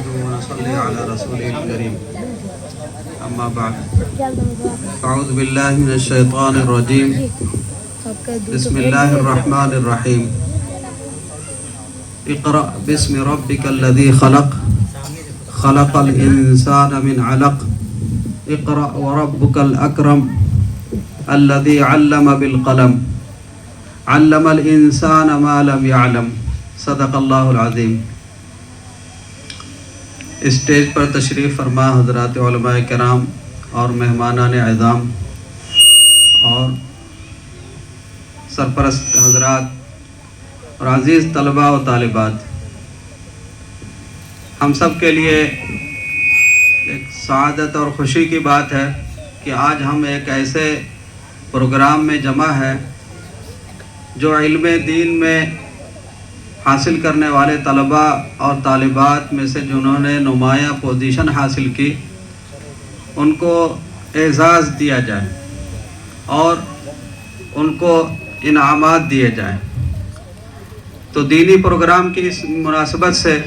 نحمده ونصلي على رسوله الكريم اما بعد اعوذ بالله من الشيطان الرجيم بسم الله الرحمن الرحيم اقرأ باسم ربك الذي خلق خلق الإنسان من علق اقرأ وربك الأكرم الذي علم بالقلم علم الإنسان ما لم يعلم صدق اللہ العظیم۔ اسٹیج پر تشریف فرما حضرات علماء کرام اور مہمانان اعظام اور سرپرست حضرات اور عزیز طلباء و طالبات، ہم سب کے لیے ایک سعادت اور خوشی کی بات ہے کہ آج ہم ایک ایسے پروگرام میں جمع ہیں جو علم دین میں حاصل کرنے والے طلباء اور طالبات میں سے جنہوں نے نمایاں پوزیشن حاصل کی ان کو اعزاز دیا جائے اور ان کو انعامات دیے جائیں۔ تو دینی پروگرام کی اس مناسبت سے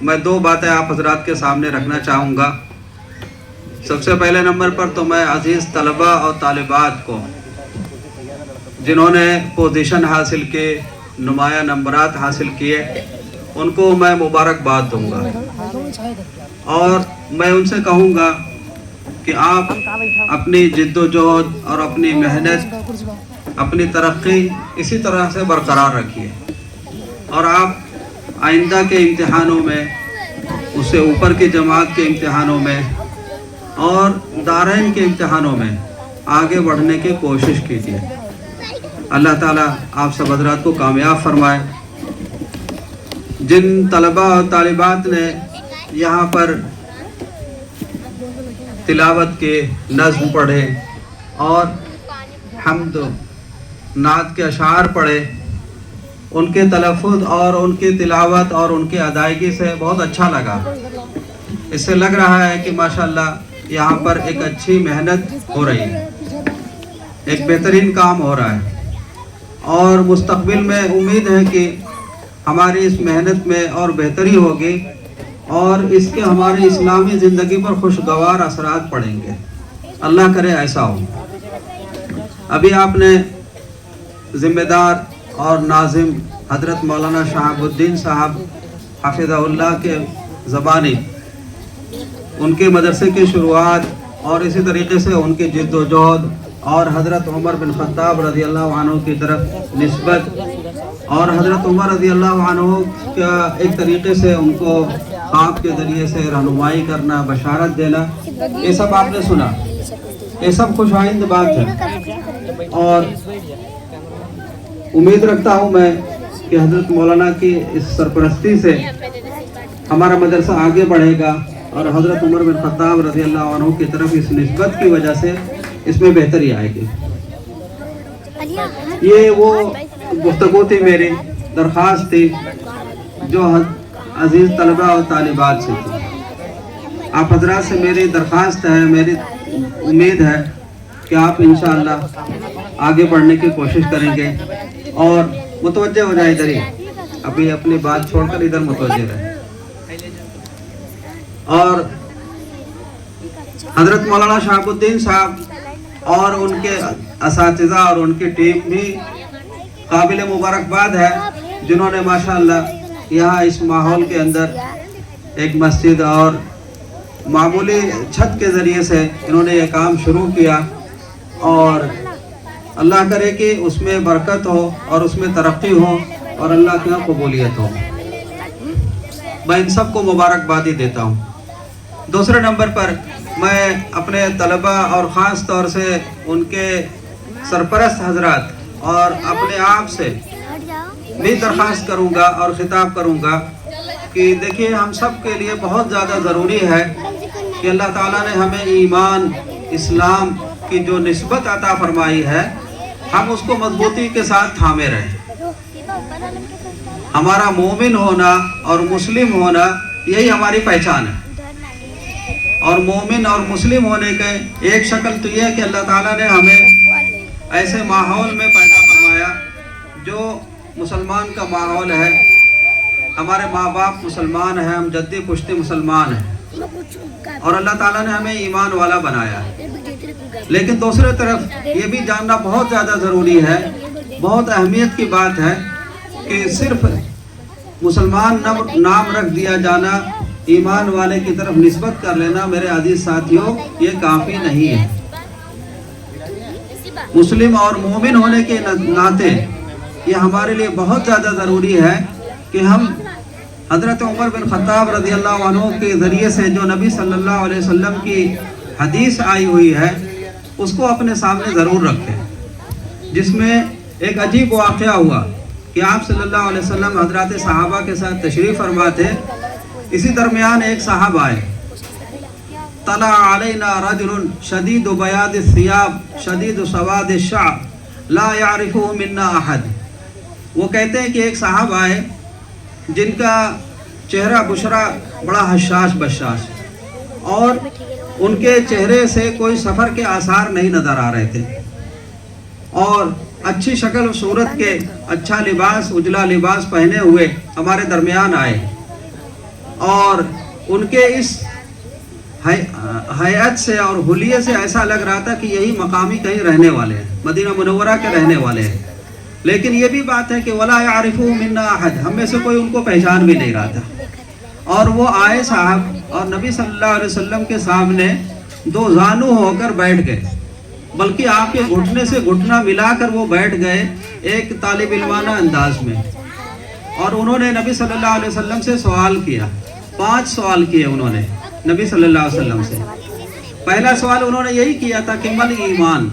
میں دو باتیں آپ حضرات کے سامنے رکھنا چاہوں گا۔ سب سے پہلے نمبر پر تو میں عزیز طلباء اور طالبات کو جنہوں نے پوزیشن حاصل کی، نمایاں نمبرات حاصل کیے، ان کو میں مبارکباد دوں گا اور میں ان سے کہوں گا کہ آپ اپنی جد و جہد اور اپنی محنت، اپنی ترقی اسی طرح سے برقرار رکھیے اور آپ آئندہ کے امتحانوں میں، اس سے اوپر کی جماعت کے امتحانوں میں اور دارین کے امتحانوں میں آگے بڑھنے کی کوشش کیجیے۔ اللہ تعالیٰ آپ سب حضرات کو کامیاب فرمائے۔ جن طلباء اور طالبات نے یہاں پر تلاوت کے نظم پڑھے اور حمد نعت کے اشعار پڑھے، ان کے تلفظ اور ان کی تلاوت اور ان کی ادائیگی سے بہت اچھا لگا۔ اس سے لگ رہا ہے کہ ماشاءاللہ یہاں پر ایک اچھی محنت ہو رہی ہے، ایک بہترین کام ہو رہا ہے اور مستقبل میں امید ہے کہ ہماری اس محنت میں اور بہتری ہوگی اور اس کے ہماری اسلامی زندگی پر خوشگوار اثرات پڑیں گے۔ اللہ کرے ایسا ہو۔ ابھی آپ نے ذمہ دار اور ناظم حضرت مولانا شہاب الدین صاحب حفظہ اللہ کے زبانی ان کے مدرسے کی شروعات اور اسی طریقے سے ان کی جد و جہد اور حضرت عمر بن خطاب رضی اللہ عنہ کی طرف نسبت اور حضرت عمر رضی اللہ عنہ کا ایک طریقے سے ان کو خواب کے ذریعے سے رہنمائی کرنا، بشارت دینا، یہ سب آپ نے سنا۔ یہ سب خوش آئند بات ہے اور امید رکھتا ہوں میں کہ حضرت مولانا کی اس سرپرستی سے ہمارا مدرسہ آگے بڑھے گا اور حضرت عمر بن خطاب رضی اللہ عنہ کی طرف اس نسبت کی وجہ سے اس میں بہتری آئے گی۔ یہ وہ گفتگو تھی، میری درخواست تھی جو عزیز طلباء اور طالبات سے تھی۔ آپ حضرات سے میری درخواست ہے، میری امید ہے کہ آپ انشاءاللہ آگے بڑھنے کی کوشش کریں گے اور متوجہ ہو جائیں ادھر ہی، ابھی اپنی بات چھوڑ کر ادھر متوجہ رہیں۔ اور حضرت مولانا شہاب الدین صاحب اور ان کے اساتذہ اور ان کی ٹیم بھی قابل مبارکباد ہے، جنہوں نے ماشاءاللہ یہاں اس ماحول کے اندر ایک مسجد اور معمولی چھت کے ذریعے سے انہوں نے یہ کام شروع کیا اور اللہ کرے کہ اس میں برکت ہو اور اس میں ترقی ہو اور اللہ کی قبولیت ہو۔ میں ان سب کو مبارکبادی دیتا ہوں۔ دوسرے نمبر پر میں اپنے طلباء اور خاص طور سے ان کے سرپرست حضرات اور اپنے آپ سے بھی درخواست کروں گا اور خطاب کروں گا کہ دیکھیے، ہم سب کے لیے بہت زیادہ ضروری ہے کہ اللہ تعالیٰ نے ہمیں ایمان، اسلام کی جو نسبت عطا فرمائی ہے، ہم اس کو مضبوطی کے ساتھ تھامے رہیں۔ ہمارا مومن ہونا اور مسلم ہونا یہی ہماری پہچان ہے، اور مومن اور مسلم ہونے کے ایک شکل تو یہ ہے کہ اللہ تعالیٰ نے ہمیں ایسے ماحول میں پیدا فرمایا جو مسلمان کا ماحول ہے۔ ہمارے ماں باپ مسلمان ہیں، ہم جدی پشتی مسلمان ہیں اور اللہ تعالیٰ نے ہمیں ایمان والا بنایا ہے، لیکن دوسرے طرف یہ بھی جاننا بہت زیادہ ضروری ہے، بہت اہمیت کی بات ہے کہ صرف مسلمان نام رکھ دیا جانا، ایمان والے کی طرف نسبت کر لینا میرے عزیز ساتھیوں یہ کافی نہیں ہے۔ مسلم اور مومن ہونے کے ناطے یہ ہمارے لیے بہت زیادہ ضروری ہے کہ ہم حضرت عمر بن خطاب رضی اللہ عنہ کے ذریعے سے جو نبی صلی اللہ علیہ وسلم کی حدیث آئی ہوئی ہے اس کو اپنے سامنے ضرور رکھیں، جس میں ایک عجیب واقعہ ہوا کہ آپ صلی اللہ علیہ وسلم حضرات صحابہ کے ساتھ تشریف فرما تھے، اسی درمیان ایک صاحب آئے، طلع علینا رجل شدید بیاض الثیاب شدید سواد الشعر لا یعرفہ منا احد۔ وہ کہتے ہیں کہ ایک صاحب آئے جن کا چہرہ بشرا بڑا حشاش بشاش اور ان کے چہرے سے کوئی سفر کے آثار نہیں نظر آ رہے تھے، اور اچھی شکل و صورت کے اچھا لباس اجلا لباس پہنے ہوئے ہمارے درمیان آئے، اور ان کے اس حیات سے اور حلیے سے ایسا لگ رہا تھا کہ یہی مقامی کہیں رہنے والے ہیں، مدینہ منورہ کے رہنے والے ہیں، لیکن یہ بھی بات ہے کہ وَلَا يَعْرِفُهُ مِنَّا أَحَدٍ، ہم میں سے کوئی ان کو پہچان بھی نہیں رہا تھا۔ اور وہ آئے صاحب اور نبی صلی اللہ علیہ وسلم کے سامنے دو زانو ہو کر بیٹھ گئے، بلکہ آپ کے گھٹنے سے گھٹنا ملا کر وہ بیٹھ گئے ایک طالب علمانہ انداز میں، اور انہوں نے نبی صلی اللہ علیہ وسلم سے سوال کیا، 5 سوال کیے انہوں نے نبی صلی اللہ علیہ وسلم سے۔ پہلا سوال انہوں نے یہی کیا تھا کہ مل ایمان،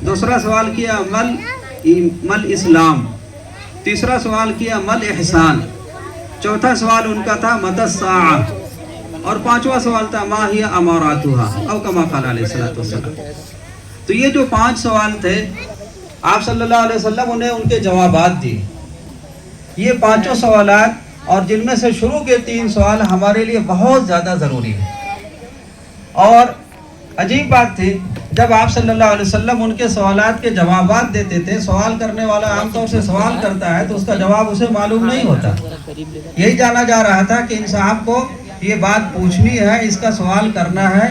دوسرا سوال کیا مل اسلام، تیسرا سوال کیا مل احسان، چوتھا سوال ان کا تھا متی الساعہ، اور 5واں سوال تھا ما ہی اماراتها او کما قال علیہ الصلوۃ والسلام۔ تو یہ جو 5 سوال تھے آپ صلی اللہ علیہ وسلم انہیں ان کے جوابات دیے۔ یہ 5 سوالات اور جن میں سے شروع کے 3 سوال ہمارے لیے بہت زیادہ ضروری ہیں، اور عجیب بات تھی جب آپ صلی اللہ علیہ وسلم ان کے سوالات کے جوابات دیتے تھے، سوال کرنے والا عام طور سے سوال کرتا ہے تو اس کا جواب اسے معلوم نہیں ہوتا، یہی جانا جا رہا تھا کہ ان صاحب کو یہ بات پوچھنی ہے، اس کا سوال کرنا ہے،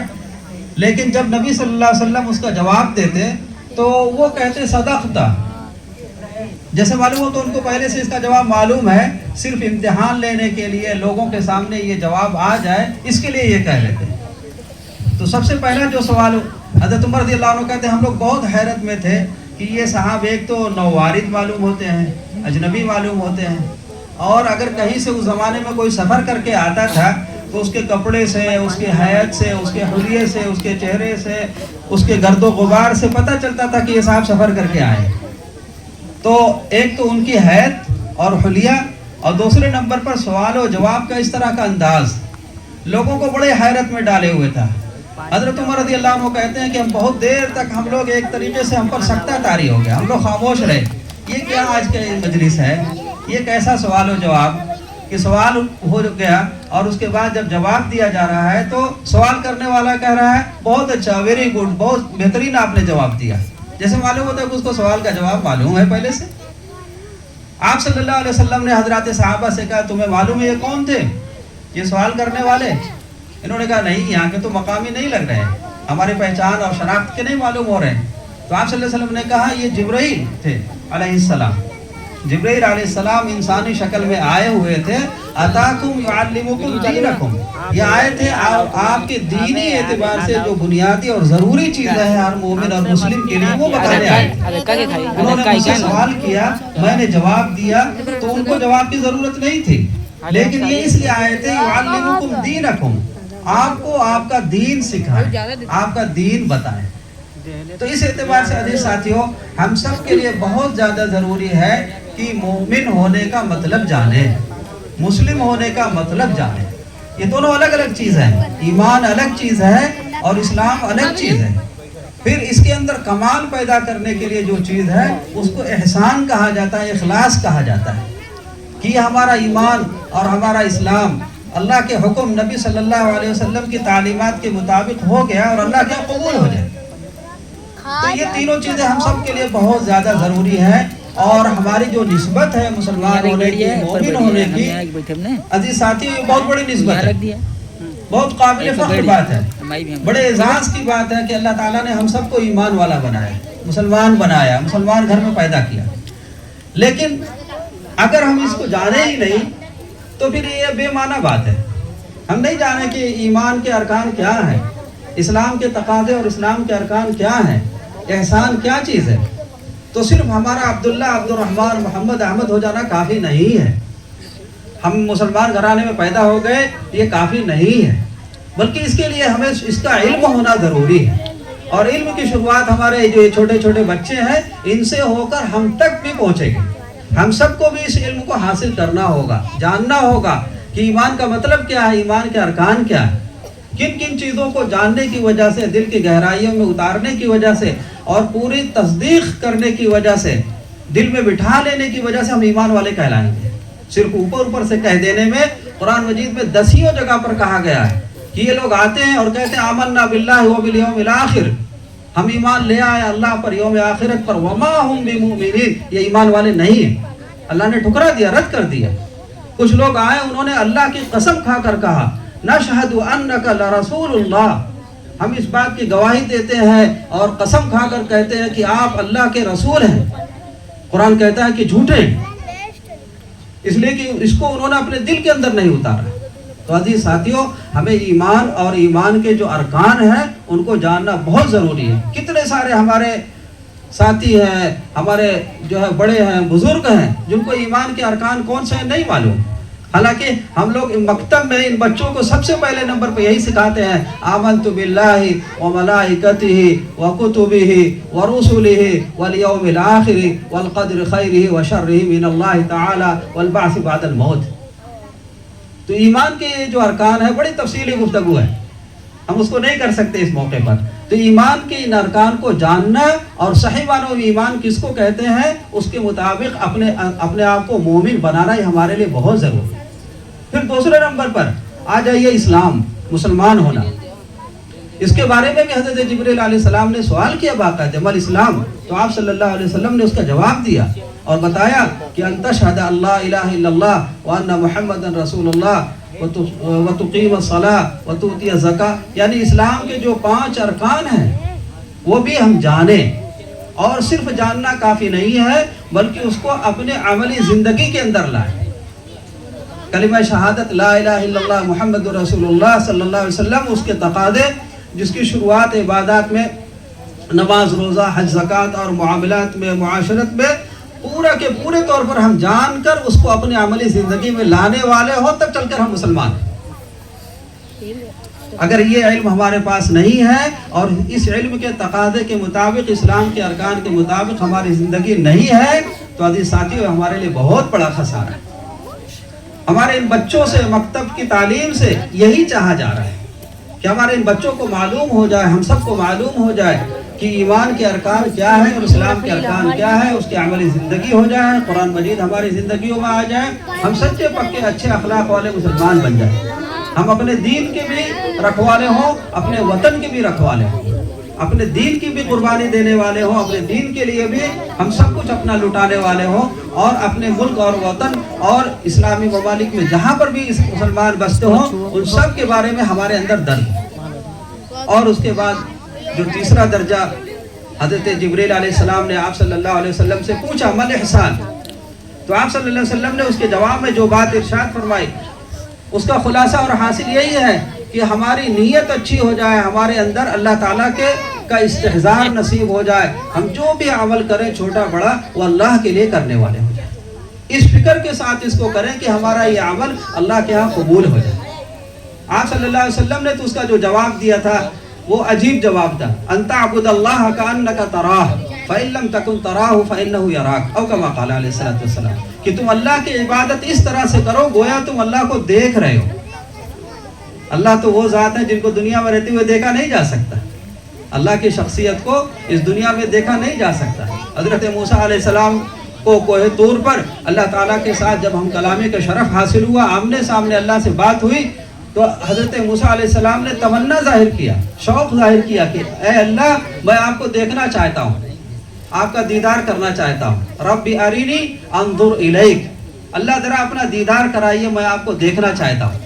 لیکن جب نبی صلی اللہ علیہ وسلم اس کا جواب دیتے تو وہ کہتے صدقتا، جیسے معلوم ہو تو ان کو پہلے سے اس کا جواب معلوم ہے، صرف امتحان لینے کے لیے لوگوں کے سامنے یہ جواب آ جائے اس کے لیے یہ کہہ لیتے ہیں۔ تو سب سے پہلا جو سوال حضرت عمر رضی اللہ عنہ کہتے ہیں ہم لوگ بہت حیرت میں تھے کہ یہ صاحب ایک تو نووارد معلوم ہوتے ہیں، اجنبی معلوم ہوتے ہیں، اور اگر کہیں سے اس زمانے میں کوئی سفر کر کے آتا تھا تو اس کے کپڑے سے، اس کے حیات سے، اس کے حلیے سے، اس کے چہرے سے، اس کے گرد و غبار سے پتہ چلتا تھا کہ یہ صاحب سفر کر کے آئے۔ تو ایک تو ان کی حیات اور حلیہ، اور دوسرے نمبر پر سوال و جواب کا اس طرح کا انداز لوگوں کو بڑے حیرت میں ڈالے ہوئے تھا۔ حضرت عمر رضی اللہ عنہ کہتے ہیں کہ ہم بہت دیر تک ہم لوگ ایک طریقے سے ہم پر سکتہ طاری ہو گیا، ہم لوگ خاموش رہے، یہ کیا آج کا مجلس ہے، یہ کیسا سوال و جواب کہ سوال ہو گیا، اور اس کے بعد جب جواب دیا جا رہا ہے تو سوال کرنے والا کہہ رہا ہے بہت اچھا، ویری گڈ، بہت بہترین آپ نے جواب دیا، جیسے معلوم ہوتا ہے کہ اس کو سوال کا جواب معلوم ہے پہلے سے۔ آپ صلی اللہ علیہ وسلم نے حضرات صحابہ سے کہا تمہیں معلوم ہے یہ کون تھے، یہ سوال کرنے والے؟ انہوں نے کہا نہیں، یہاں کے تو مقامی نہیں لگ رہے ہیں، ہماری پہچان اور شناخت کے نہیں معلوم ہو رہے ہیں۔ تو آپ صلی اللہ علیہ وسلم نے کہا یہ جبرائیل تھے علیہ السلام، جبرائیل علیہ السلام انسانی شکل میں آئے ہوئے تھے، اتاکم یعلمکم دینکم، یہ آئے تھے آپ کے دینی اعتبار سے جو بنیادی اور ضروری چیزیں ہیں ہر مومن اور مسلم کے لیے وہ بتانے آئے تھے۔ انہوں نے مجھ سے سوال کیا، میں نے جواب دیا، تو ان کو جواب کی ضرورت نہیں تھی، لیکن یہ اس لیے آئے تھے یعلمکم دینکم، آپ کو آپ کا دین سکھائیں، آپ کا دین بتائیں۔ تو اس اعتبار سے عزیز ساتھیوں ہم سب کے لیے بہت زیادہ ضروری ہے کہ مومن ہونے کا مطلب جانیں، مسلم ہونے کا مطلب جانیں۔ یہ دونوں الگ الگ چیز ہیں، ایمان الگ چیز ہے اور اسلام الگ چیز ہے۔ پھر اس کے اندر کمال پیدا کرنے کے لیے جو چیز ہے اس کو احسان کہا جاتا ہے، اخلاص کہا جاتا ہے، کہ ہمارا ایمان اور ہمارا اسلام اللہ کے حکم نبی صلی اللہ علیہ وسلم کی تعلیمات کے مطابق ہو گیا اور اللہ کے قبول ہو جائے۔ تو یہ تینوں چیزیں ہم سب کے لیے بہت زیادہ ضروری ہیں اور ہماری جو نسبت ہے مسلمان ہونے کی، مومن ہونے کی، عزیز ساتھی، بہت بڑی نسبت ہے، بہت قابل فخر بات ہے، بڑے اعزاز کی بات ہے کہ اللہ تعالیٰ نے ہم سب کو ایمان والا بنایا، مسلمان بنایا، مسلمان گھر میں پیدا کیا۔ لیکن اگر ہم اس کو جانے ہی نہیں تو پھر یہ بے معنی بات ہے۔ ہم نہیں جانے کہ ایمان کے ارکان کیا ہیں، اسلام کے تقاضے اور اسلام کے ارکان کیا ہیں، احسان کیا چیز ہے، تو صرف ہمارا عبداللہ، عبد الرحمن، محمد، احمد ہو جانا کافی نہیں ہے، ہم مسلمان گھرانے میں پیدا ہو گئے یہ کافی نہیں ہے، بلکہ اس کے لیے ہمیں اس کا علم ہونا ضروری ہے۔ اور علم کی شروعات ہمارے جو چھوٹے چھوٹے بچے ہیں ان سے ہو کر ہم تک بھی پہنچے گی۔ ہم سب کو بھی اس علم کو حاصل کرنا ہوگا، جاننا ہوگا کہ ایمان کا مطلب کیا ہے، ایمان کے ارکان کیا ہے، کن کن چیزوں کو جاننے کی وجہ سے، دل کی گہرائیوں میں اتارنے کی وجہ سے اور پوری تصدیق کرنے کی وجہ سے، دل میں بٹھا لینے کی وجہ سے ہم ایمان والے کہلائیں گے۔ صرف اوپر اوپر سے کہہ دینے میں قرآن مجید میں 10 جگہ پر کہا گیا ہے کہ یہ لوگ آتے ہیں اور کہتے ہیں آمنا باللہ وبالیوم الآخر، ہم ایمان لے آئے اللہ پر، یوم آخرت پر، وما ہم بمؤمنین، یہ ایمان والے نہیں ہیں۔ اللہ نے ٹھکرا دیا، رد کر دیا۔ کچھ لوگ آئے، انہوں نے اللہ کی قسم کھا کر کہا نشہد انک لرسول اللہ، ہم اس بات کی گواہی دیتے ہیں اور قسم کھا کر کہتے ہیں کہ آپ اللہ کے رسول ہیں۔ قرآن کہتا ہے کہ جھوٹے، اس لیے کہ اس کو انہوں نے اپنے دل کے اندر نہیں اتارا۔ تو عزیز ساتھیوں، ہمیں ایمان اور ایمان کے جو ارکان ہیں ان کو جاننا بہت ضروری ہے۔ کتنے سارے ہمارے ساتھی ہیں، ہمارے جو ہے بڑے ہیں، بزرگ ہیں، جن کو ایمان کے ارکان کون سے ہیں نہیں معلوم۔ حالانکہ ہم لوگ مکتب میں ان بچوں کو سب سے پہلے نمبر پہ یہی سکھاتے ہیں آمنت باللہ وملائکتہ وکتبہ ورسلہ والیوم الآخر والقدر خیرہ وشرہ من اللہ تعالی والبعث بعد الموت۔ تو ایمان کے جو ارکان ہیں بڑی تفصیلی گفتگو ہے، ہم اس کو نہیں کر سکتے اس موقع پر۔ تو ایمان کے ان ارکان کو جاننا اور صحیح معنوں میں ایمان کس کو کہتے ہیں اس کے مطابق اپنے آپ کو مومن بنانا یہ ہمارے لیے بہت ضروری ہے۔ پھر دوسرے نمبر پر آ جائیے اسلام، مسلمان ہونا۔ اس کے بارے میں بھی حضرت جبریل علیہ السلام نے سوال کیا باقاعدہ، مل اسلام، تو آپ صلی اللہ علیہ وسلم نے اس کا جواب دیا اور بتایا کہ ان تشہد اللہ الہ الا اللہ وان محمد رسول اللہ وتقیم الصلاۃ وتؤتی الزکاۃ، یعنی اسلام کے جو 5 ارکان ہیں وہ بھی ہم جانیں، اور صرف جاننا کافی نہیں ہے بلکہ اس کو اپنے عملی زندگی کے اندر لائیں۔ کلمہ شہادت لا الہ الا اللہ محمد رسول اللہ صلی اللہ علیہ وسلم، اس کے تقاضے جس کی شروعات عبادات میں نماز، روزہ، حج، زکوٰۃ اور معاملات میں، معاشرت میں پورا کے پورے طور پر ہم جان کر اس کو اپنی عملی زندگی میں لانے والے ہوں تب چل کر ہم مسلمان ہیں۔ اگر یہ علم ہمارے پاس نہیں ہے اور اس علم کے تقاضے کے مطابق، اسلام کے ارکان کے مطابق ہماری زندگی نہیں ہے تو عزیز ساتھیو ہمارے لیے بہت بڑا خسارہ ہے۔ ہمارے ان بچوں سے، مکتب کی تعلیم سے یہی چاہا جا رہا ہے کہ ہمارے ان بچوں کو معلوم ہو جائے، ہم سب کو معلوم ہو جائے کہ ایمان کے ارکان کیا ہے اور اسلام کے ارکان کیا ہے، اس کی عملی زندگی ہو جائے، قرآن مجید ہماری زندگیوں میں آ جائے، ہم سچے پکے اچھے اخلاق والے مسلمان بن جائیں، ہم اپنے دین کے بھی رکھوالے ہوں، اپنے وطن کے بھی رکھوالے ہوں، اپنے دین کی بھی قربانی دینے والے ہوں، اپنے دین کے لیے بھی ہم سب کچھ اپنا لٹانے والے ہوں، اور اپنے ملک اور وطن اور اسلامی ممالک میں جہاں پر بھی مسلمان بستے ہوں ان سب کے بارے میں ہمارے اندر درد۔ اور اس کے بعد جو تیسرا درجہ حضرت جبریل علیہ السلام نے آپ صلی اللہ علیہ وسلم سے پوچھا مل احسان، تو آپ صلی اللہ علیہ وسلم نے اس کے جواب میں جو بات ارشاد فرمائی اس کا خلاصہ اور حاصل یہی ہے کہ ہماری نیت اچھی ہو جائے، ہمارے اندر اللہ تعالیٰ کا استحضار نصیب ہو جائے، ہم جو بھی عمل کریں چھوٹا بڑا وہ اللہ کے لیے کرنے والے ہو جائیں، اس فکر کے ساتھ اس کو کریں کہ ہمارا یہ عمل اللہ کے ہاں قبول ہو جائے۔ آپ صلی اللہ علیہ وسلم نے تو اس کا جو جواب دیا تھا وہ عجیب جواب تھا، ان تعبد اللہ کأنک تراہ فإن لم تکن تراہ فإنہ یراک، او کما قال علیہ الصلوۃ والسلام، کہ تم اللہ کی عبادت اس طرح سے کرو گویا تم اللہ کو دیکھ رہے ہو۔ اللہ تو وہ ذات ہے جن کو دنیا میں رہتے ہوئے دیکھا نہیں جا سکتا، اللہ کی شخصیت کو اس دنیا میں دیکھا نہیں جا سکتا۔ حضرت موسیٰ علیہ السلام کو کوہ طور پر اللہ تعالیٰ کے ساتھ جب ہم کلامی کا شرف حاصل ہوا، آمنے سامنے اللہ سے بات ہوئی، تو حضرت موسیٰ علیہ السلام نے تمنا ظاہر کیا، شوق ظاہر کیا کہ اے اللہ میں آپ کو دیکھنا چاہتا ہوں۔ آپ کا دیدار کرنا چاہتا ہوں. ربی ارینی انظر الیک، اللہ ذرا اپنا دیدار کرائیے، میں آپ کو دیکھنا چاہتا ہوں.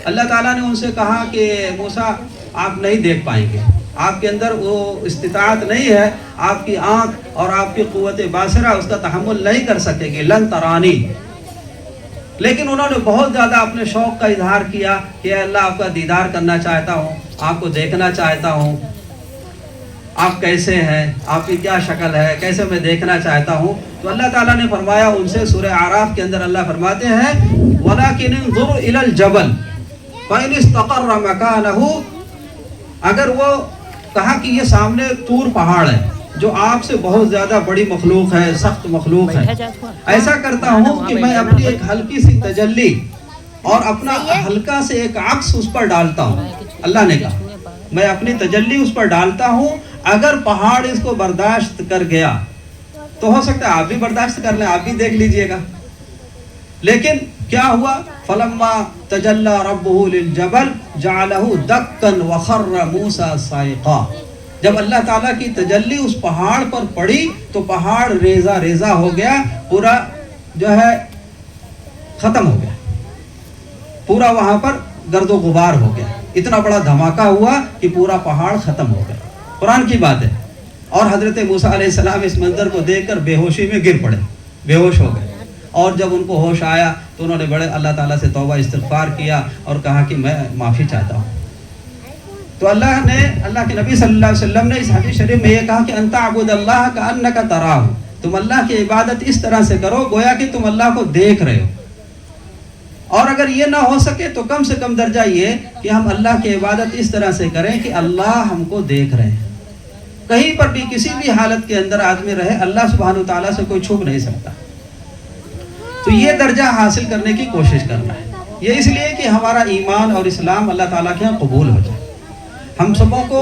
اللہ تعالیٰ نے ان سے کہا کہ موسیٰ آپ نہیں دیکھ پائیں گے، آپ کے اندر وہ استطاعت نہیں ہے، آپ کی آنکھ اور آپ کی قوت باصرہ اس کا تحمل نہیں کر سکے گی. لن ترانی. لیکن انہوں نے بہت زیادہ اپنے شوق کا اظہار کیا کہ اے اللہ آپ کا دیدار کرنا چاہتا ہوں، آپ کو دیکھنا چاہتا ہوں، آپ کیسے ہیں، آپ کی کیا شکل ہے، کیسے میں دیکھنا چاہتا ہوں. تو اللہ تعالیٰ نے فرمایا ان سے، سورہ اعراف کے اندر اللہ فرماتے ہیں وَلَكِنِ انظُرْ إِلَى الْجَبَلِ فَإِنِ اسْتَقَرَّ مَكَانَهُ. اگر وہ کہا کہ یہ سامنے طور پہاڑ ہے جو آپ سے بہت زیادہ بڑی مخلوق ہے، سخت مخلوق ہے، ایسا کرتا ہوں کہ میں اپنی ایک ہلکی سی تجلی اور اپنا ہلکا سے ایک عکس اس پر ڈالتا ہوں. اللہ نے کہا میں اپنی تجلی اس پر ڈالتا ہوں، اگر پہاڑ اس کو برداشت کر گیا تو ہو سکتا ہے آپ بھی برداشت کر لیں، آپ بھی دیکھ لیجئے گا. لیکن کیا ہوا؟ فَلَمَّا تَجَلَّى رَبُّهُ لِلْجَبَلِ جَعَلَهُ دَكًّا وَخَرَّ مُوسَىٰ صَعِقًا. جب اللہ تعالیٰ کی تجلی اس پہاڑ پر پڑی تو پہاڑ ریزہ ریزہ ہو گیا، پورا جو ہے ختم ہو گیا، پورا وہاں پر گرد و غبار ہو گیا. اتنا بڑا دھماکہ ہوا کہ پورا پہاڑ ختم ہو گیا. قرآن کی بات ہے. اور حضرت موسیٰ علیہ السلام اس منظر کو دیکھ کر بے ہوشی میں گر پڑے، بے ہوش ہو گئے. اور جب ان کو ہوش آیا تو انہوں نے بڑے اللہ تعالیٰ سے توبہ استغفار کیا اور کہا کہ میں معافی چاہتا ہوں. تو اللہ کے نبی صلی اللہ علیہ وسلم نے اس حدیث شریف میں یہ کہا کہ ان تعبد اللہ کأنک تراہ، تم اللہ کی عبادت اس طرح سے کرو گویا کہ تم اللہ کو دیکھ رہے ہو. اور اگر یہ نہ ہو سکے تو کم سے کم درجہ یہ کہ ہم اللہ کی عبادت اس طرح سے کریں کہ اللہ ہم کو دیکھ رہے ہیں. کہیں پر بھی کسی بھی حالت کے اندر آدمی رہے، اللہ سبحانہ وتعالیٰ سے کوئی چھپ نہیں سکتا. تو یہ درجہ حاصل کرنے کی کوشش کرنا ہے. یہ اس لیے کہ ہمارا ایمان اور اسلام اللہ تعالیٰ کے یہاں قبول ہو جائے. ہم سبوں کو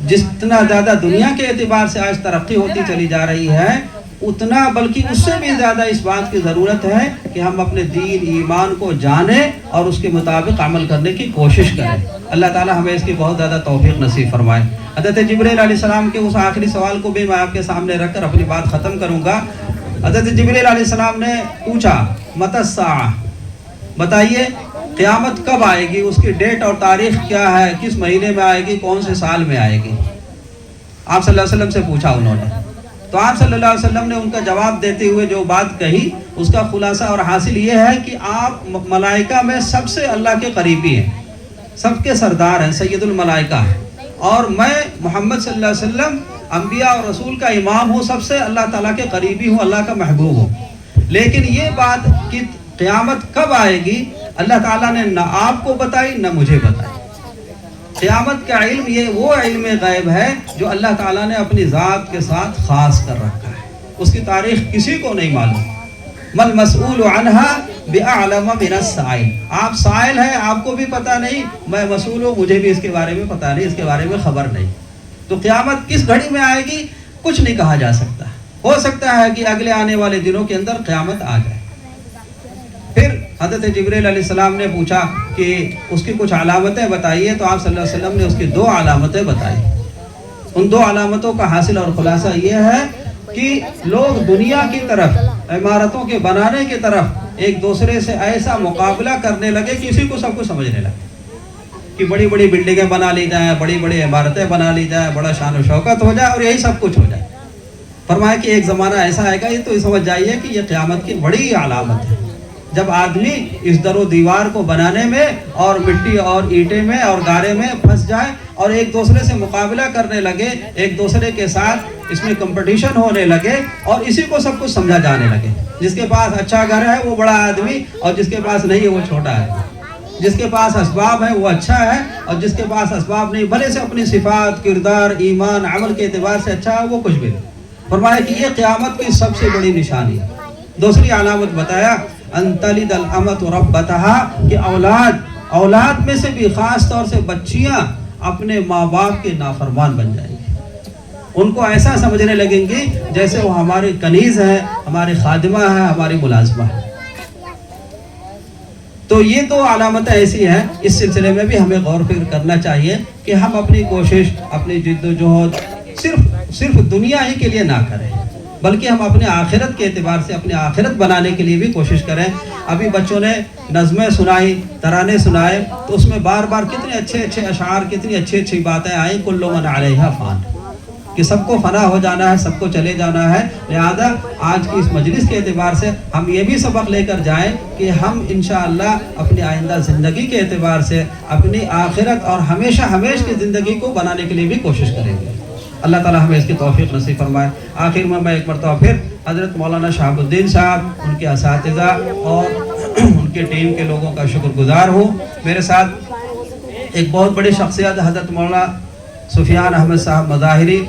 جتنا زیادہ دنیا کے اعتبار سے آج ترقی ہوتی چلی جا رہی ہے، اتنا بلکہ اس سے بھی زیادہ اس بات کی ضرورت ہے کہ ہم اپنے دین ایمان کو جانیں اور اس کے مطابق عمل کرنے کی کوشش کریں. اللہ تعالیٰ ہمیں اس کی بہت زیادہ توفیق نصیب فرمائے. حضرت جبرائیل علیہ السلام کے اس آخری سوال کو بھی میں آپ کے سامنے رکھ کر اپنی بات ختم کروں گا. حضرت جبرائیل علیہ السلام نے پوچھا متی الساعہ، بتائیے قیامت کب آئے گی، اس کی ڈیٹ اور تاریخ کیا ہے، کس مہینے میں آئے گی، کون سے سال میں آئے گی. آپ صلی اللہ علیہ وسلم سے پوچھا انہوں نے. تو آپ صلی اللہ علیہ وسلم نے ان کا جواب دیتے ہوئے جو بات کہی اس کا خلاصہ اور حاصل یہ ہے کہ آپ ملائکہ میں سب سے اللہ کے قریبی ہیں، سب کے سردار ہیں، سید الملائکہ ہیں. اور میں محمد صلی اللہ علیہ وسلم انبیاء اور رسول کا امام ہوں، سب سے اللہ تعالیٰ کے قریبی ہوں، اللہ کا محبوب ہوں. لیکن یہ بات کہ قیامت کب آئے گی اللہ تعالیٰ نے نہ آپ کو بتائی نہ مجھے بتائی. قیامت کا علم یہ وہ علم غیب ہے جو اللہ تعالیٰ نے اپنی ذات کے ساتھ خاص کر رکھا ہے. اس کی تاریخ کسی کو نہیں معلوم. مل مسئول عنہا بأعلم من السائل. آپ سائل ہیں، آپ کو بھی پتہ نہیں، میں مسئول ہوں، مجھے بھی اس کے بارے میں پتہ نہیں، اس کے بارے میں خبر نہیں. تو قیامت کس گھڑی میں آئے گی کچھ نہیں کہا جا سکتا. ہو سکتا ہے کہ اگلے آنے والے دنوں کے اندر قیامت آ جائے. پھر حضرت جبرائیل علیہ السلام نے پوچھا کہ اس کی کچھ علامتیں بتائیے. تو آپ صلی اللہ علیہ وسلم نے اس کی 2 علامتیں بتائی. ان 2 علامتوں کا حاصل اور خلاصہ یہ ہے کہ لوگ دنیا کی طرف، عمارتوں کے بنانے کی طرف ایک دوسرے سے ایسا مقابلہ کرنے لگے کہ کسی کو سب کو سمجھنے لگے کہ بڑی بڑی بلڈنگیں بنا لی جائیں، بڑی بڑی عمارتیں بنا لی جائیں، بڑا شان و شوکت ہو جائے اور یہی سب کچھ ہو جائے. فرمایا کہ ایک زمانہ ایسا آئے گا، یہ تو سمجھ جائیے کہ یہ قیامت کی بڑی علامت ہے، جب آدمی اس در و دیوار کو بنانے میں اور مٹی اور اینٹیں میں اور گارے میں پھنس جائے اور ایک دوسرے سے مقابلہ کرنے لگے، ایک دوسرے کے ساتھ اس میں کمپٹیشن ہونے لگے اور اسی کو سب کچھ سمجھا جانے لگے. جس کے پاس اچھا گھر ہے وہ بڑا آدمی اور جس کے پاس نہیں ہے وہ چھوٹا ہے. جس کے پاس اسباب ہے وہ اچھا ہے اور جس کے پاس اسباب نہیں، بھلے سے اپنی صفات، کردار، ایمان، عمل کے اعتبار سے اچھا ہے، وہ کچھ بھی نہیں. فرمایا کہ یہ قیامت کی سب سے بڑی نشانی ہے. دوسری علامت بتایا ان تلد الامۃ ربتها، کہ اولاد میں سے بھی خاص طور سے بچیاں اپنے ماں باپ کے نافرمان بن جائیں گی. ان کو ایسا سمجھنے لگیں گی جیسے وہ ہماری کنیز ہے، ہماری خادمہ ہے، ہماری ملازمہ ہے. تو یہ 2 علامتیں ایسی ہیں. اس سلسلے میں بھی ہمیں غور و فکر کرنا چاہیے کہ ہم اپنی کوشش، اپنی جد و جہد صرف صرف دنیا ہی کے لیے نہ کریں بلکہ ہم اپنے آخرت کے اعتبار سے اپنے آخرت بنانے کے لیے بھی کوشش کریں. ابھی بچوں نے نظمیں سنائی, ترانے سنائے, تو اس میں بار بار کتنے اچھے اچھے اشعار, کتنی اچھی اچھی باتیں آئیں. کل من علیہا فان, کہ سب کو فنا ہو جانا ہے, سب کو چلے جانا ہے. لہذا آج کی اس مجلس کے اعتبار سے ہم یہ بھی سبق لے کر جائیں کہ ہم انشاءاللہ اپنی آئندہ زندگی کے اعتبار سے اپنی آخرت اور ہمیشہ ہمیشہ کی زندگی کو بنانے کے لیے بھی کوشش کریں گے. اللہ تعالی ہمیں اس کی توفیق نصیب فرمائے. آخر میں ایک مرتبہ پھر حضرت مولانا شہاب الدین صاحب, ان کے اساتذہ اور ان کے ٹیم کے لوگوں کا شکر گزار ہوں. میرے ساتھ ایک بہت بڑی شخصیت حضرت مولانا سفیان احمد صاحب مظاہری,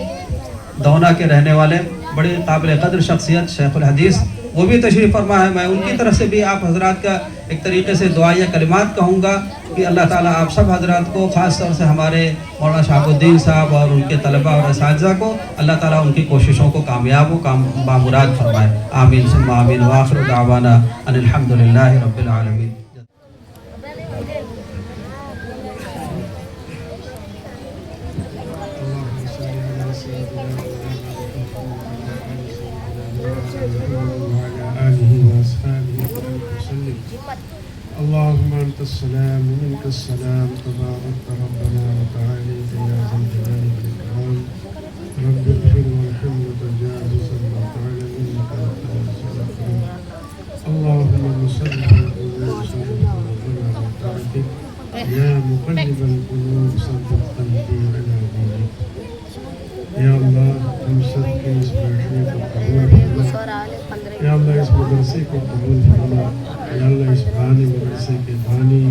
دونا کے رہنے والے, بڑی قابل قدر شخصیت, شیخ الحدیث, وہ بھی تشریف فرما ہے. میں ان کی طرف سے بھی آپ حضرات کا ایک طریقے سے دعائیہ کلمات کہوں گا کہ اللہ تعالیٰ آپ سب حضرات کو, خاص طور سے ہمارے مولانا شہاب الدین صاحب اور ان کے طلبہ اور اساتذہ کو, اللہ تعالیٰ ان کی کوششوں کو کامیاب و بامراد فرمائے. آمین ثم آمین. وآخر دعوانا ان الحمدللہ رب العالمین. اللهم أنت السلام ومنك السلام تبارك ربنا وتعاليت يا ذا الجلال والإكرام. رب اغفر وارحم وتجاوز ما تعالى منك اللهم صل على يا مقلب القلوب ثبت قلبي على دينك. یا اللہ ہم سب کے اس بیٹھنے کو قبول فرما. یا اللہ اس مدرسے کو قبول فرما. یا اللہ اس بانی مدرسے کے بانی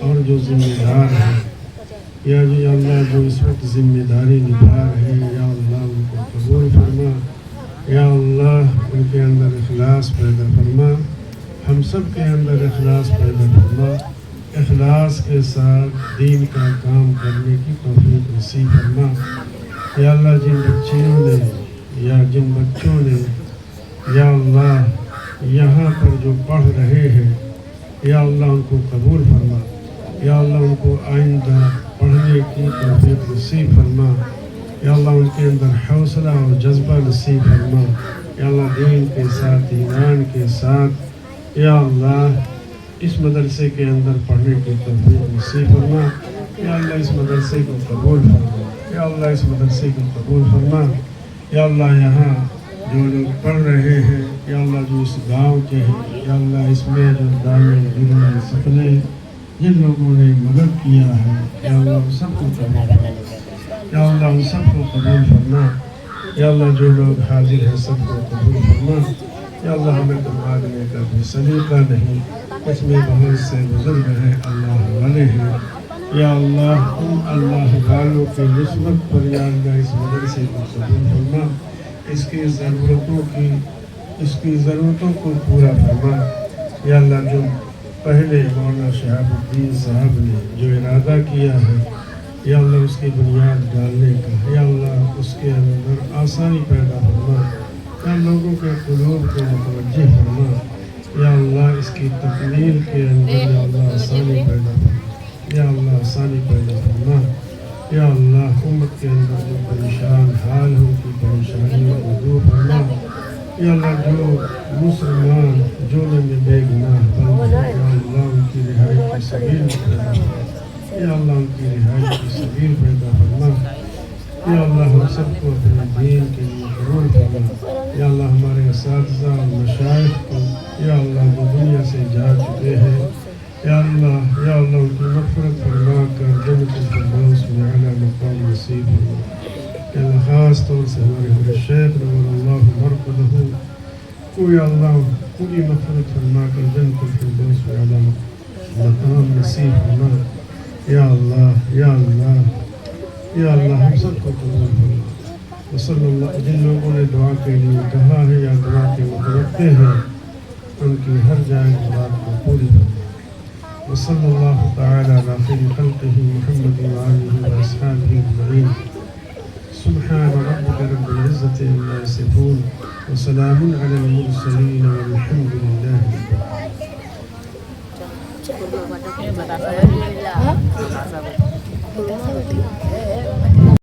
اور جو ذمہ دار ہیں, یا اللہ جو اس وقت ذمہ داری نبھا رہے ہیں, یا اللہ ان کو قبول فرما. یا اللہ ان کے اندر اخلاص پیدا فرما. ہم سب کے اندر اخلاص پیدا فرما. اخلاص کے ساتھ دین کا کام کرنے کی توفیق نصیب فرما. یا اللہ جن بچیوں نے یا جن بچوں نے یا اللہ یہاں پر جو پڑھ رہے ہیں, یا اللہ ان کو قبول فرما. یا اللہ ان کو آئندہ پڑھنے کی توفیق نصیب فرما. یا اللہ ان کے اندر حوصلہ اور جذبہ نصیب فرما. یا اللہ دین کے ساتھ, ایمان کے ساتھ, یا اللہ اس مدرسے کے اندر پڑھنے کی توفیق نصیب فرما. یا اللہ اس مدرسے کو قبول فرما. یا اللہ اس مدرسے کو قبول فرما. یا اللہ یہاں جو لوگ پڑھ رہے ہیں, یا اللہ جو اس گاؤں کے ہیں, یا اللہ اس میں جو دامن گرنے سپنے جن لوگوں نے مدد کیا ہے, یا اللہ ان سب کو قبول فرما. یا اللہ ان سب کو قبول فرما. یا اللہ جو لوگ حاضر ہیں سب کو قبول فرما. یا اللہ ہمیں تو مانگنے کا بھی سلیقہ نہیں, اس میں بہت سے بزرگ ہیں, اللہ والے ہیں. یا اللہ ان اللہ والوں کے نسبت پر یا اللہ اس مدرسے کو قبول فرما. اس کی ضرورتوں کو پورا فرما. یا اللہ جو پہلے مولانا شہاب الدین صاحب نے جو ارادہ کیا ہے, یا اللہ اس کی بنیاد ڈالنے کا, یا اللہ اس کے اندر آسانی پیدا فرما. یا لوگوں کے قلوب کو متوجہ فرما. یا اللہ اس کی تکمیل کے اندر یا اللہ آسانی پیدا فرما. یا اللہ آسانی پیدا فرما. یا اللہ امت کے اندر جو پریشان حال ہو کی پریشانیوں کو دور فرما. یا اللہ جو مسلمان جو بے گناہ بند, یا اللہ ان کی رہائی کی سبیل پیدا فرما. یا اللہ ان کی رہائی کی سبیل پیدا فرما. یا اللہ ہم سب کو اپنے دین کے لیے قبول فرما. یا اللہ ہمارے اساتذہ اور مشائخ کو, یا اللہ جو دنیا سے جا چکے ہیں, یا اللہ ان کی مغفرت فرما کر جنت الفردوس میں اعلیٰ مقام نصیب فرما. یا اللہ خاص طور سے ہمارے شیخ نور اللہ مرقدہ کو, یا اللہ پوری مغفرت فرما کر جنت الفردوس میں اعلیٰ مقام نصیب فرما. یا اللہ یا اللہ یا اللہ ہم سب کو قبول فرما. وصلی اللہ, جن لوگوں نے دعا کے لیے کہا ہے یا دعا کے متوقع ہیں, ان کی ہر جائے مراد کو پوری فرما. وصلی اللہ تعالی علی خیر خلقہ محمد وآلہ واصحابہ اجمعین. سبحان ربک رب العزة عما یصفون وسلام علی المرسلین والحمد للہ رب العالمین.